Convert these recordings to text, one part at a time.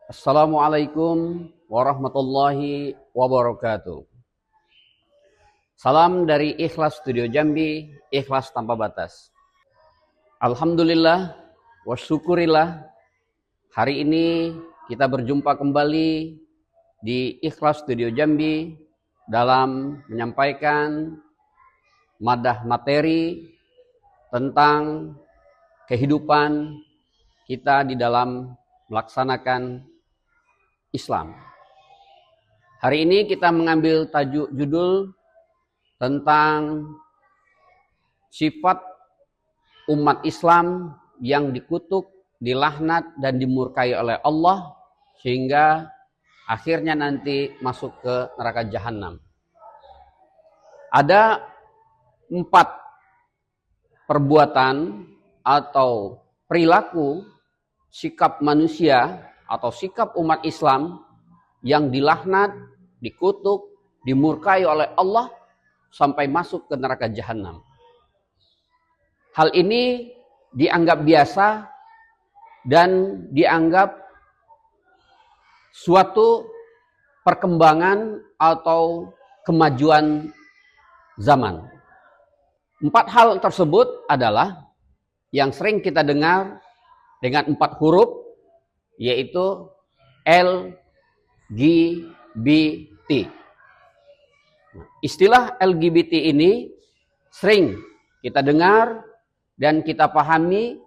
Assalamualaikum warahmatullahi wabarakatuh. Salam dari Ikhlas Studio Jambi, ikhlas tanpa batas. Alhamdulillah wa syukurillah, hari ini kita berjumpa kembali di Ikhlas Studio Jambi dalam menyampaikan madah materi tentang kehidupan kita di dalam melaksanakan Islam. Hari ini kita mengambil tajuk judul tentang sifat umat Islam yang dikutuk, dilaknat dan dimurkai oleh Allah sehingga akhirnya nanti masuk ke neraka jahanam. Ada 4 perbuatan atau perilaku sikap manusia atau sikap umat Islam yang dilaknat, dikutuk, dimurkai oleh Allah sampai masuk ke neraka jahanam. Hal ini dianggap biasa dan dianggap suatu perkembangan atau kemajuan zaman. 4 hal tersebut adalah yang sering kita dengar dengan 4 huruf, yaitu LGBT. Istilah LGBT ini sering kita dengar dan kita pahami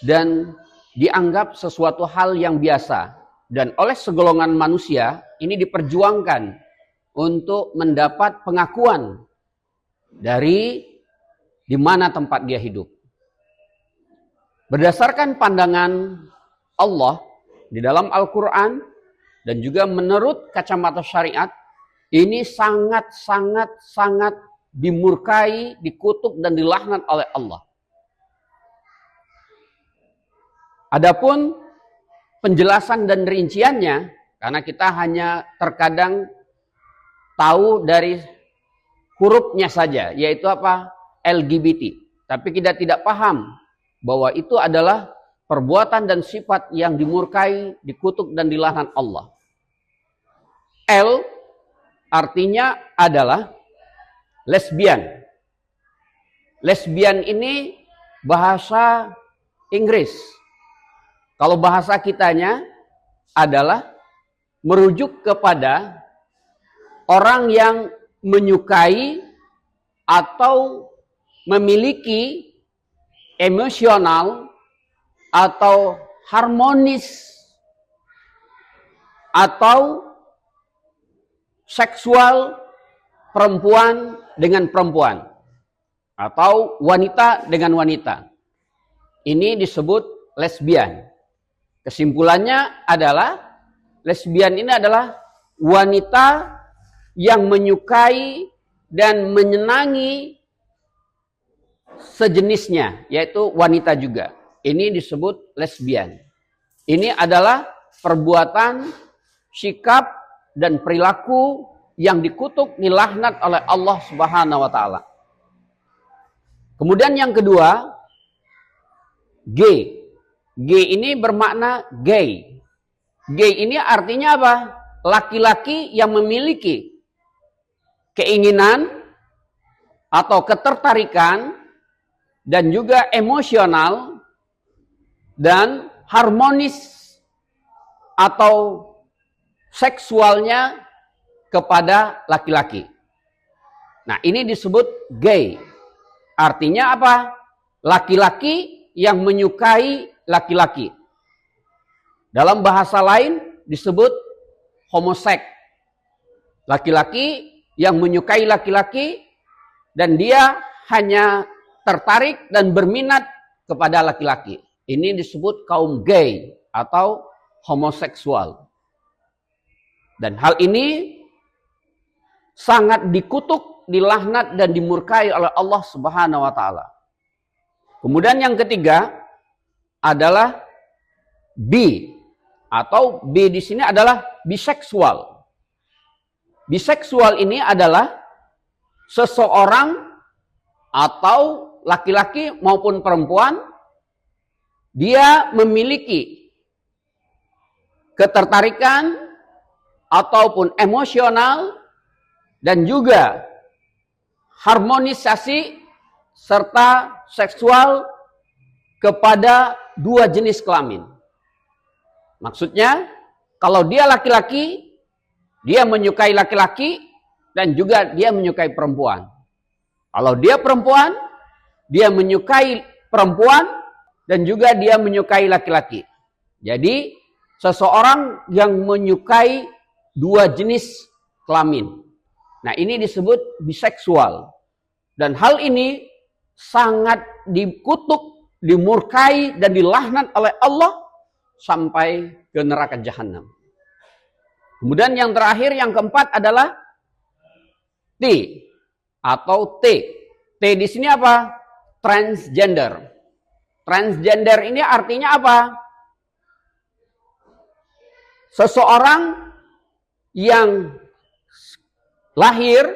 dan dianggap sesuatu hal yang biasa. Dan oleh segolongan manusia ini diperjuangkan untuk mendapat pengakuan dari di mana tempat dia hidup. Berdasarkan pandangan Allah di dalam Al-Quran dan juga menurut kacamata syariat, ini sangat dimurkai, dikutuk dan dilaknat oleh Allah. Adapun penjelasan dan rinciannya, karena kita hanya terkadang tahu dari hurufnya saja, yaitu apa? LGBT. Tapi kita tidak paham bahwa itu adalah perbuatan dan sifat yang dimurkai, dikutuk dan dilaknat Allah. L artinya adalah lesbian. Lesbian ini bahasa Inggris. Kalau bahasa kitanya adalah merujuk kepada orang yang menyukai atau memiliki emosional atau harmonis atau seksual perempuan dengan perempuan atau wanita dengan wanita. Ini disebut lesbian. Kesimpulannya adalah lesbian ini adalah wanita yang menyukai dan menyenangi sejenisnya, yaitu wanita juga. Ini disebut lesbian. Ini adalah perbuatan, sikap, dan perilaku yang dikutuk, dilaknat oleh Allah Subhanahu wa Ta'ala. Kemudian yang kedua, gay. Gay ini bermakna gay. Gay ini artinya apa? Laki-laki yang memiliki keinginan atau ketertarikan dan juga emosional dan harmonis atau seksualnya kepada laki-laki. Nah, ini disebut gay. Artinya apa? Laki-laki yang menyukai laki-laki. Dalam bahasa lain disebut homoseks. Laki-laki yang menyukai laki-laki dan dia hanya tertarik dan berminat kepada laki-laki. Ini disebut kaum gay atau homoseksual. Dan hal ini sangat dikutuk, dilaknat dan dimurkai oleh Allah Subhanahu wa Ta'ala. Kemudian yang ketiga adalah bi, atau bi di sini adalah biseksual. Biseksual ini adalah seseorang atau laki-laki maupun perempuan, dia memiliki ketertarikan ataupun emosional dan juga harmonisasi serta seksual kepada dua jenis kelamin. Maksudnya, kalau dia laki-laki, dia menyukai laki-laki dan juga dia menyukai perempuan. Kalau dia perempuan, dia menyukai perempuan dan juga dia menyukai laki-laki. Jadi, seseorang yang menyukai dua jenis kelamin. Nah, ini disebut biseksual. Dan hal ini sangat dikutuk, dimurkai dan dilaknat oleh Allah sampai ke neraka jahanam. Kemudian yang terakhir, yang keempat adalah T atau T. T di sini apa? Transgender. Transgender ini artinya apa? Seseorang yang lahir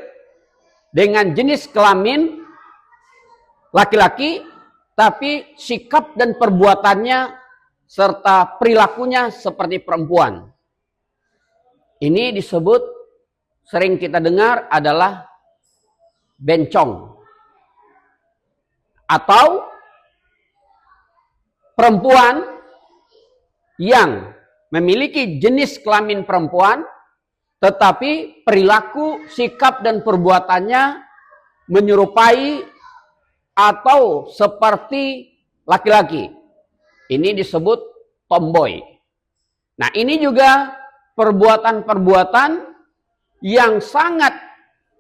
dengan jenis kelamin laki-laki, tapi sikap dan perbuatannya serta perilakunya seperti perempuan. Ini disebut, sering kita dengar adalah bencong. Atau perempuan yang memiliki jenis kelamin perempuan, tetapi perilaku, sikap, dan perbuatannya menyerupai atau seperti laki-laki. Ini disebut tomboy. Nah, ini juga perbuatan-perbuatan yang sangat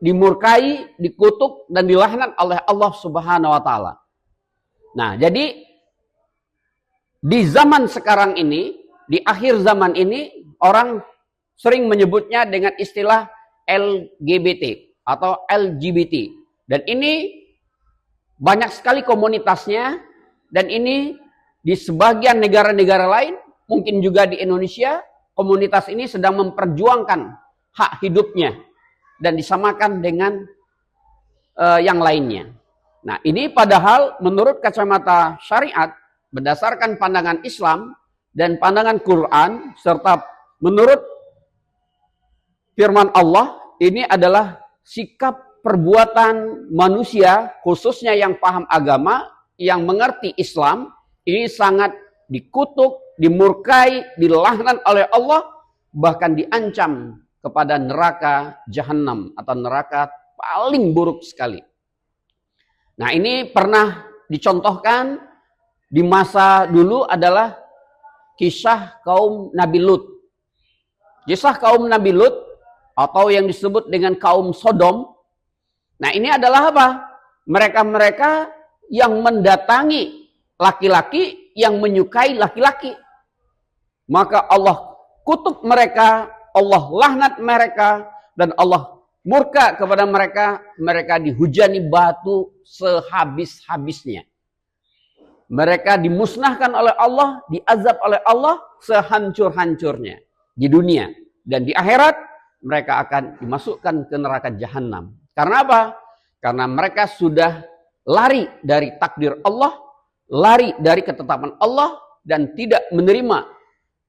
dimurkai, dikutuk, dan dilaknat oleh Allah Subhanahu wa Ta'ala. Nah, jadi di zaman sekarang ini, di akhir zaman ini, orang sering menyebutnya dengan istilah LGBT atau LGBT. Dan ini banyak sekali komunitasnya, dan ini di sebagian negara-negara lain, mungkin juga di Indonesia, komunitas ini sedang memperjuangkan hak hidupnya dan disamakan dengan yang lainnya. Nah, ini padahal menurut kacamata syariat, berdasarkan pandangan Islam dan pandangan Quran, serta menurut firman Allah, ini adalah sikap perbuatan manusia, khususnya yang paham agama, yang mengerti Islam, ini sangat dikutuk, dimurkai, dilaknat oleh Allah, bahkan diancam kepada neraka jahanam atau neraka paling buruk sekali. Nah, ini pernah dicontohkan di masa dulu adalah kisah kaum Nabi Lut. Kisah kaum Nabi Lut atau yang disebut dengan kaum Sodom. Nah, ini adalah apa? Mereka-mereka yang mendatangi laki-laki yang menyukai laki-laki. Maka Allah kutuk mereka, Allah laknat mereka, dan Allah murka kepada mereka. Mereka dihujani batu sehabis-habisnya. Mereka dimusnahkan oleh Allah, diazab oleh Allah sehancur-hancurnya di dunia. Dan di akhirat mereka akan dimasukkan ke neraka jahanam. Karena apa? Karena mereka sudah lari dari takdir Allah, lari dari ketetapan Allah, dan tidak menerima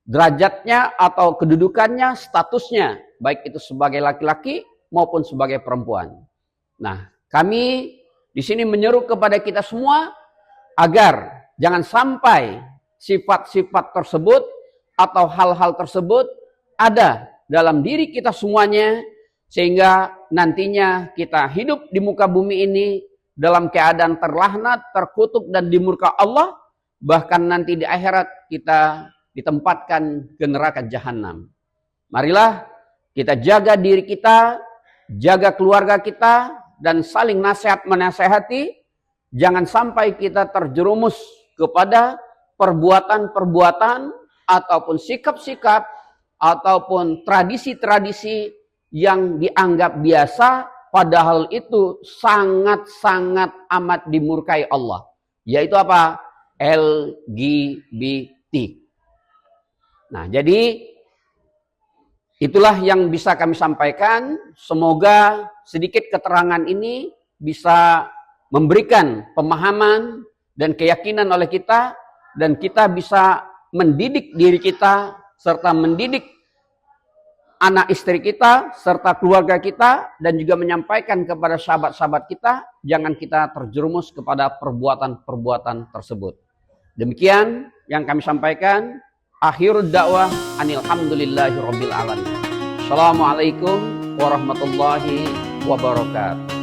derajatnya atau kedudukannya, statusnya, baik itu sebagai laki-laki maupun sebagai perempuan. Nah, kami di sini menyeru kepada kita semua agar jangan sampai sifat-sifat tersebut atau hal-hal tersebut ada dalam diri kita semuanya, sehingga nantinya kita hidup di muka bumi ini dalam keadaan terlaknat, terkutuk, dan dimurka Allah, bahkan nanti di akhirat kita ditempatkan ke neraka jahanam. Marilah kita jaga diri kita, jaga keluarga kita, dan saling nasihat menasehati. Jangan sampai kita terjerumus kepada perbuatan-perbuatan ataupun sikap-sikap ataupun tradisi-tradisi yang dianggap biasa, padahal itu sangat-sangat amat dimurkai Allah. Yaitu apa? LGBT. Nah, jadi itulah yang bisa kami sampaikan. Semoga sedikit keterangan ini bisa memberikan pemahaman dan keyakinan oleh kita, dan kita bisa mendidik diri kita serta mendidik anak istri kita, serta keluarga kita, dan juga menyampaikan kepada sahabat-sahabat kita, jangan kita terjerumus kepada perbuatan-perbuatan tersebut. Demikian yang kami sampaikan. Akhirud dakwah anilhamdulillahirabbil alamin. Assalamualaikum warahmatullahi wabarakatuh.